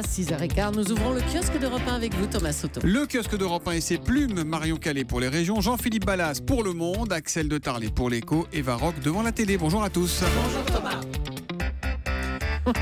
6h15, nous ouvrons le kiosque d'Europe 1 avec vous, Thomas Soto. Le kiosque d'Europe 1 et ses plumes, Marion Calais pour les régions, Jean-Philippe Ballas pour Le Monde, Axel de Tarlet pour l'Écho, Eva Rock devant la télé. Bonjour à tous. Bonjour Thomas.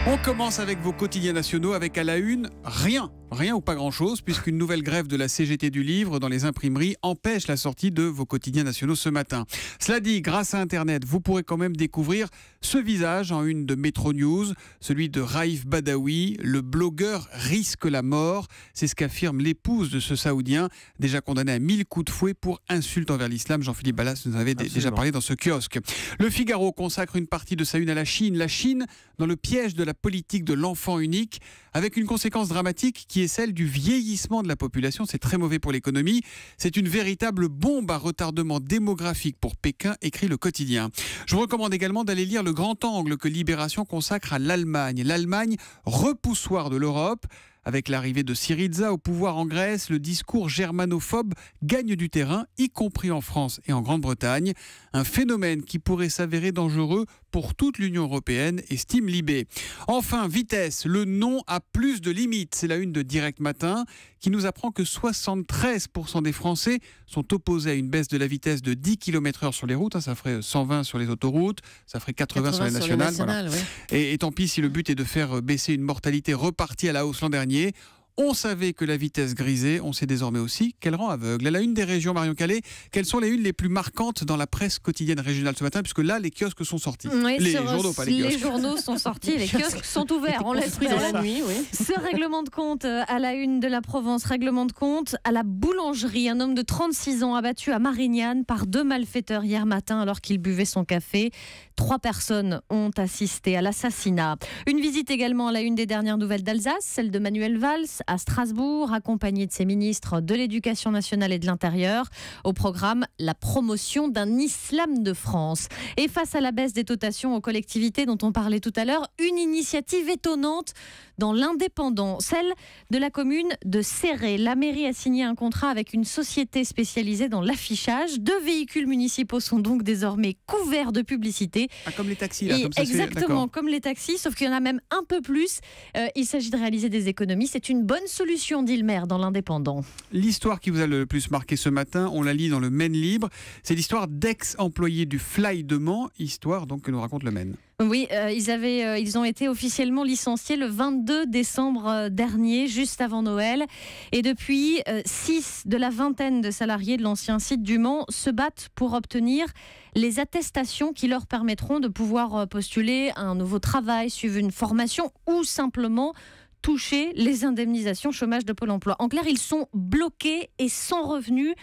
On commence avec vos quotidiens nationaux avec à la une, rien ou pas grand-chose, puisqu'une nouvelle grève de la CGT du livre dans les imprimeries empêche la sortie de vos quotidiens nationaux ce matin. Cela dit, grâce à Internet, vous pourrez quand même découvrir ce visage en une de Métro News, celui de Raif Badawi, le blogueur risque la mort. C'est ce qu'affirme l'épouse de ce Saoudien, déjà condamné à 1000 coups de fouet pour insulte envers l'islam. Jean-Philippe Ballas nous avait déjà parlé dans ce kiosque. Le Figaro consacre une partie de sa une à la Chine. La Chine dans le piège de la politique de l'enfant unique, avec une conséquence dramatique qui est celle du vieillissement de la population. C'est très mauvais pour l'économie. C'est une véritable bombe à retardement démographique pour Pékin, écrit le quotidien. Je vous recommande également d'aller lire le grand angle que Libération consacre à l'Allemagne. L'Allemagne, repoussoir de l'Europe. Avec l'arrivée de Syriza au pouvoir en Grèce, le discours germanophobe gagne du terrain, y compris en France et en Grande-Bretagne. Un phénomène qui pourrait s'avérer dangereux pour toute l'Union européenne, estime Libé. Enfin, vitesse, le non a plus de limites. C'est la une de Direct Matin qui nous apprend que 73% des Français sont opposés à une baisse de la vitesse de 10 km/h sur les routes. Ça ferait 120 sur les autoroutes, ça ferait 80 sur les nationales. Voilà. Oui. Et tant pis si le but est de faire baisser une mortalité repartie à la hausse l'an dernier. On savait que la vitesse grisait, on sait désormais aussi qu'elle rend aveugle. À la une des régions, Marion Calais, quelles sont les unes les plus marquantes dans la presse quotidienne régionale ce matin, puisque là, les kiosques sont sortis. Oui, les journaux, pas les kiosques. Les journaux sont sortis, les kiosques sont ouverts, on l'espère. Dans la nuit, oui. Ce règlement de compte à la une de la Provence, règlement de compte à la boulangerie. Un homme de 36 ans abattu à Marignane par 2 malfaiteurs hier matin alors qu'il buvait son café. 3 personnes ont assisté à l'assassinat. Une visite également à la une des dernières nouvelles d'Alsace, celle de Manuel Valls à Strasbourg, accompagné de ses ministres de l'Éducation nationale et de l'Intérieur. Au programme, la promotion d'un islam de France. Et face à la baisse des dotations aux collectivités dont on parlait tout à l'heure, une initiative étonnante dans l'Indépendant, celle de la commune de Céret. La mairie a signé un contrat avec une société spécialisée dans l'affichage. 2 véhicules municipaux sont donc désormais couverts de publicité. Ah, comme les taxis, là, comme ça. Exactement, comme les taxis, sauf qu'il y en a même un peu plus. Il s'agit de réaliser des économies. C'est une bonne solution, dit le maire dans l'Indépendant. L'histoire qui vous a le plus marqué ce matin, on la lit dans le Maine Libre. C'est l'histoire d'ex-employés du Fly de Mans, histoire donc que nous raconte le Maine. Oui, ils ont été officiellement licenciés le 22 décembre dernier, juste avant Noël. Et depuis, 6 de la vingtaine de salariés de l'ancien site du Mans se battent pour obtenir les attestations qui leur permettront de pouvoir postuler à un nouveau travail, suivre une formation ou simplement toucher les indemnisations chômage de Pôle emploi. En clair, ils sont bloqués et sans revenus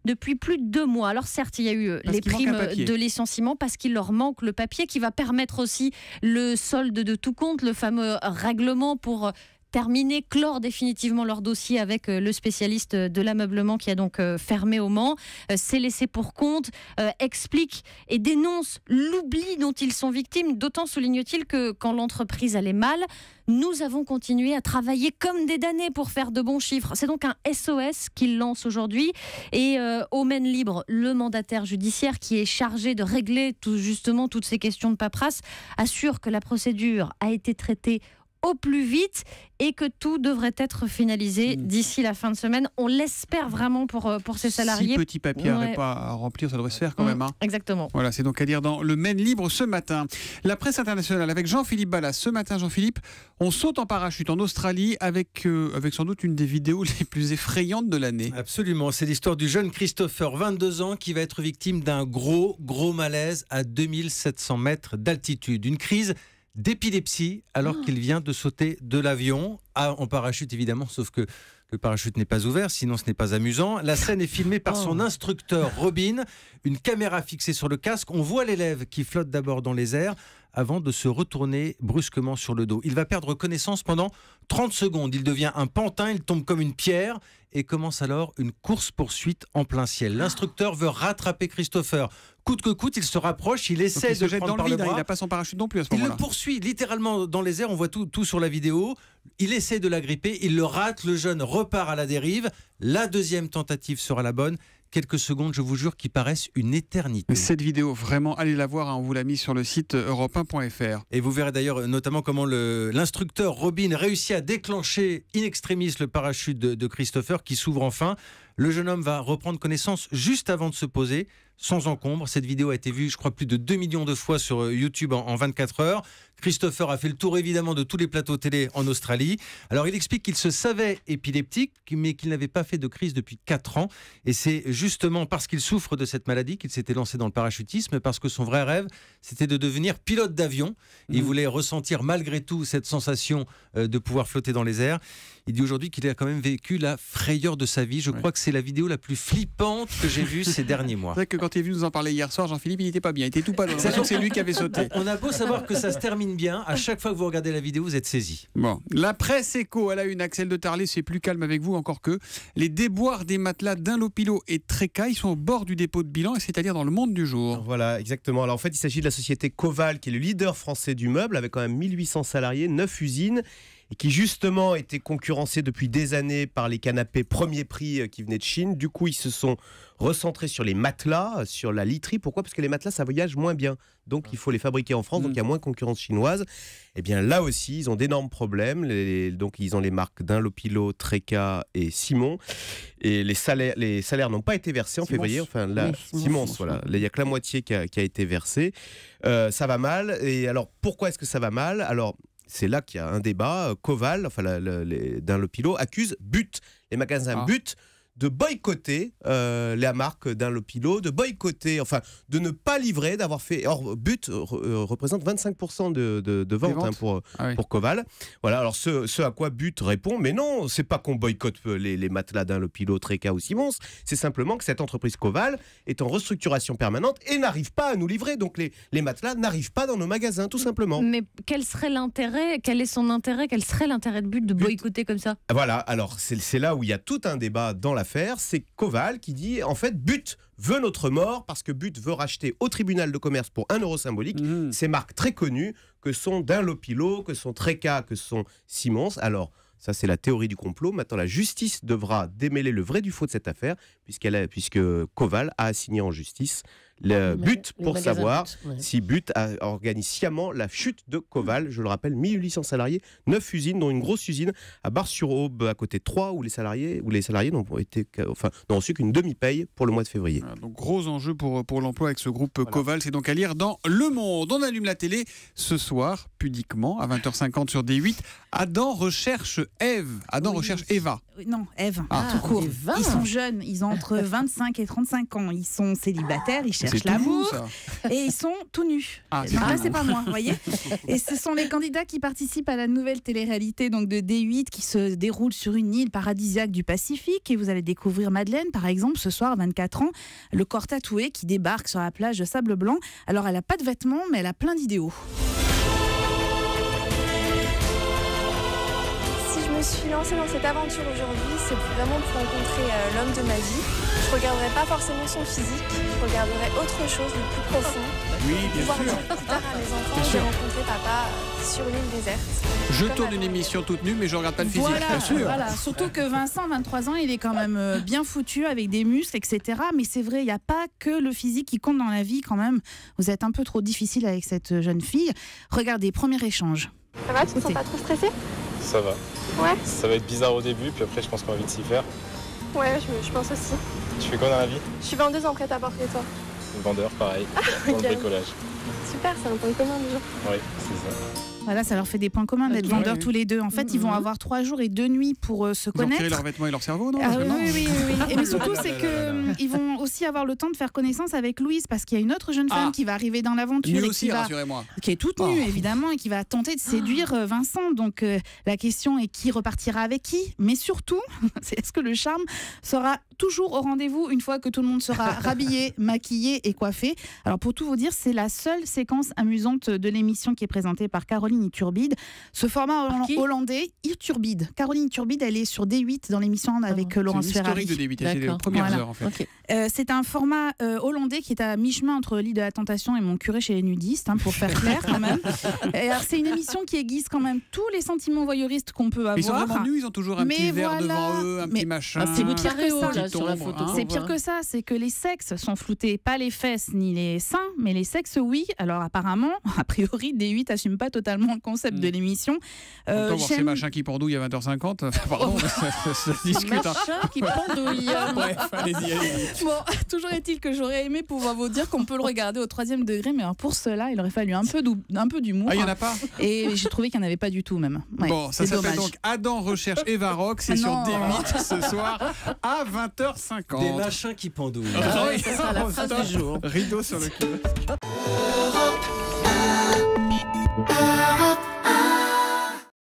depuis plus de 2 mois. Alors certes, il y a eu les primes de licenciement parce qu'il leur manque le papier qui va permettre aussi le solde de tout compte, le fameux règlement pour terminer, clore définitivement leur dossier avec le spécialiste de l'ameublement qui a donc fermé au Mans. Ces laissés pour compte expliquent et dénoncent l'oubli dont ils sont victimes, d'autant souligne-t-il que quand l'entreprise allait mal, nous avons continué à travailler comme des damnés pour faire de bons chiffres. C'est donc un SOS qu'il lance aujourd'hui. Et au Maine Libre, le mandataire judiciaire qui est chargé de régler justement toutes ces questions de paperasse assure que la procédure a été traitée au plus vite et que tout devrait être finalisé d'ici la fin de semaine. On l'espère vraiment pour ces salariés. 6 petits papiers à remplir, ça devrait se faire quand même. Hein. Exactement. Voilà, c'est donc à dire dans le Maine Libre ce matin. La presse internationale avec Jean-Philippe Ballas. Ce matin, Jean-Philippe, on saute en parachute en Australie avec sans doute une des vidéos les plus effrayantes de l'année. Absolument, c'est l'histoire du jeune Christopher, 22 ans, qui va être victime d'un gros malaise à 2700 mètres d'altitude. Une crise d'épilepsie alors qu'il vient de sauter de l'avion, en parachute évidemment, sauf que le parachute n'est pas ouvert, sinon ce n'est pas amusant. La scène est filmée par son instructeur Robin, une caméra fixée sur le casque. On voit l'élève qui flotte d'abord dans les airs avant de se retourner brusquement sur le dos. Il va perdre connaissance pendant 30 secondes. Il devient un pantin, il tombe comme une pierre et commence alors une course-poursuite en plein ciel. L'instructeur veut rattraper Christopher. Coûte que coûte, il se rapproche, il essaie de se jette prendre dans par le le vide, bras. il n'a pas son parachute non plus à ce Il moment-là. le poursuit littéralement dans les airs, on voit tout sur la vidéo. Il essaie de l'agripper, il le rate, le jeune repart à la dérive. La deuxième tentative sera la bonne. quelques secondes, je vous jure, qui paraissent une éternité. Cette vidéo, vraiment, allez la voir, hein, on vous l'a mis sur le site europe1.fr. Et vous verrez d'ailleurs notamment comment l'instructeur Robin réussit à déclencher in extremis le parachute de Christopher qui s'ouvre enfin. Le jeune homme va reprendre connaissance juste avant de se poser, sans encombre. Cette vidéo a été vue, je crois, plus de 2 millions de fois sur YouTube en 24 heures. Christopher a fait le tour évidemment de tous les plateaux télé en Australie. Alors il explique qu'il se savait épileptique, mais qu'il n'avait pas fait de crise depuis 4 ans. Et c'est justement parce qu'il souffre de cette maladie qu'il s'était lancé dans le parachutisme, parce que son vrai rêve, c'était de devenir pilote d'avion. Il voulait ressentir malgré tout cette sensation de pouvoir flotter dans les airs. Il dit aujourd'hui qu'il a quand même vécu la frayeur de sa vie. Je crois que c'est la vidéo la plus flippante que j'ai vue ces derniers mois. C'est vrai que quand tu es venu nous en parler hier soir, Jean-Philippe, il n'était pas bien. Il était tout pâle. C'est lui qui avait sauté. On a beau savoir que ça se termine bien, à chaque fois que vous regardez la vidéo, vous êtes saisi. Bon, la presse éco, elle a une Axel de Tarlé, c'est plus calme avec vous encore que. Les déboires des matelas d'Inlopilo et Tréca, ils sont au bord du dépôt de bilan, c'est-à-dire dans le monde du jour. Voilà, exactement. Alors en fait, il s'agit de la société Coval, qui est le leader français du meuble, avec quand même 1800 salariés, 9 usines, et qui justement était concurrencé depuis des années par les canapés premier prix qui venaient de Chine. Du coup, ils se sont recentrés sur les matelas, sur la literie. Pourquoi ? Parce que les matelas, ça voyage moins bien. Donc, il faut les fabriquer en France, donc il y a moins de concurrence chinoise. Et bien là aussi, ils ont d'énormes problèmes. Donc, ils ont les marques d'Inlopilo, Tréca et Simon. Et les salaires n'ont pas été versés en février. Enfin, là, Siemens, voilà. Là, il n'y a que la moitié qui a été versée. Ça va mal. Et alors, pourquoi est-ce que ça va mal ? Alors, c'est là qu'il y a un débat. Coval, enfin d'Inlopilo, accuse But, les magasins But, de boycotter la marque d'Inlopilo, de boycotter, enfin de ne pas livrer, d'avoir fait. Or, But représente 25% de ventes pour Coval. Voilà. Alors ce à quoi But répond, mais non, c'est pas qu'on boycotte les matelas d'Inlopilo, Tréca ou Siemens, c'est simplement que cette entreprise Coval est en restructuration permanente et n'arrive pas à nous livrer. Donc les matelas n'arrivent pas dans nos magasins, tout simplement. Mais quel serait l'intérêt ? Quel est son intérêt ? Quel serait l'intérêt de But de boycotter comme ça ? Voilà. Alors c'est là où il y a tout un débat dans l'affaire. C'est Coval qui dit en fait But veut notre mort parce que But veut racheter au tribunal de commerce pour 1 euro symbolique ces marques très connues que sont D'Inlopilo, que sont Tréca, que sont Siemens. Alors ça, c'est la théorie du complot. Maintenant, la justice devra démêler le vrai du faux de cette affaire, puisque Coval a assigné en justice le But pour savoir si But organise sciemment la chute de Coval. Je le rappelle, 1800 salariés, 9 usines, dont une grosse usine à Bar-sur-Aube, à côté de Troyes, où les salariés n'ont reçu qu'une demi-paye pour le mois de février. Voilà, donc gros enjeu pour l'emploi avec ce groupe Coval. C'est donc à lire dans Le Monde. On allume la télé ce soir, pudiquement, à 20h50 sur D8. Adam recherche Ève. Adam recherche Eva. Non, Ève, tout court. Eva. Ils sont jeunes, ils ont entre 25 et 35 ans. Ils sont célibataires, ils cherchent l'amour et ils sont tout nus. Là, c'est pas moi, vous voyez. Et ce sont les candidats qui participent à la nouvelle télé-réalité donc de D8 qui se déroule sur une île paradisiaque du Pacifique. Et vous allez découvrir Madeleine, par exemple, ce soir, 24 ans, le corps tatoué qui débarque sur la plage de Sable Blanc. Alors, elle n'a pas de vêtements, mais elle a plein d'idéaux. Je me suis lancée dans cette aventure aujourd'hui, c'est vraiment pour rencontrer l'homme de ma vie. Je ne regarderai pas forcément son physique, je regarderai autre chose de plus profond. Oui, bien pouvoir sûr. dire plus tard à mes enfants, j'ai rencontré papa sur une île déserte. Je tourne une émission toute nue, mais je ne regarde pas le physique, bien sûr. Voilà. Surtout que Vincent, 23 ans, il est quand même bien foutu avec des muscles, etc. Mais c'est vrai, il n'y a pas que le physique qui compte dans la vie quand même. Vous êtes un peu trop difficile avec cette jeune fille. Regardez, premier échange. Ça va, tu te sens pas trop stressé? Ça va. Ouais. Ça va être bizarre au début, puis après je pense qu'on va vite s'y faire. Ouais, je pense aussi. Tu fais quoi dans la vie? Je suis vendeuse en prêt-à-porter, toi. Vendeur, pareil, dans le bricolage. Super, c'est un point commun déjà. Oui, c'est ça. Voilà, ça leur fait des points communs d'être vendeurs tous les deux. En fait, ils vont avoir 3 jours et 2 nuits pour se Ils ont connaître. tiré leurs vêtements et leur cerveau, non? Oui. Et mais surtout, c'est qu'ils vont aussi avoir le temps de faire connaissance avec Louise, parce qu'il y a une autre jeune femme qui va arriver dans l'aventure. Nue et aussi, qui rassurez-moi. Qui est toute nue, évidemment, et qui va tenter de séduire Vincent. Donc, la question est qui repartira avec qui? Mais surtout, est-ce que le charme sera toujours au rendez-vous une fois que tout le monde sera rhabillé, maquillé et coiffé? Alors, pour tout vous dire, c'est la seule séquence amusante de l'émission qui est présentée par Caroline Caroline Iturbide. Ce format hollandais, Iturbide. Caroline Iturbide, elle est sur D8 dans l'émission avec Laurence Ferrari. C'est l'historique de D8, c'est les premières heures en fait. Okay. C'est un format hollandais qui est à mi-chemin entre L'île de la Tentation et Mon curé chez les nudistes, pour faire clair quand même. Alors, c'est une émission qui aiguise quand même tous les sentiments voyeuristes qu'on peut avoir. Ils sont vraiment nus, ils ont toujours un petit verre devant eux, un petit machin. C'est pire que ça, sur la photo. C'est pire que ça, c'est que les sexes sont floutés, pas les fesses ni les seins, mais les sexes, oui. Alors apparemment, a priori, D8 n'assume pas totalement le concept de l'émission. On peut voir ces machins qui pendouillent à 20h50. Pardon, ça se discute. Machins qui pendouillent. Bref, allez-y. Bon, toujours est-il que j'aurais aimé pouvoir vous dire qu'on peut le regarder au 3e degré, mais alors pour cela, il aurait fallu un peu d'humour. Ah, il n'y en a pas. Et j'ai trouvé qu'il n'y en avait pas du tout même. Ouais, bon, ça s'appelle donc Adam recherche Eva Rock, c'est sur D8 ce soir à 20h50. Des machins qui pendouillent. Ça sera la phrase du jour. Rideau sur le cul.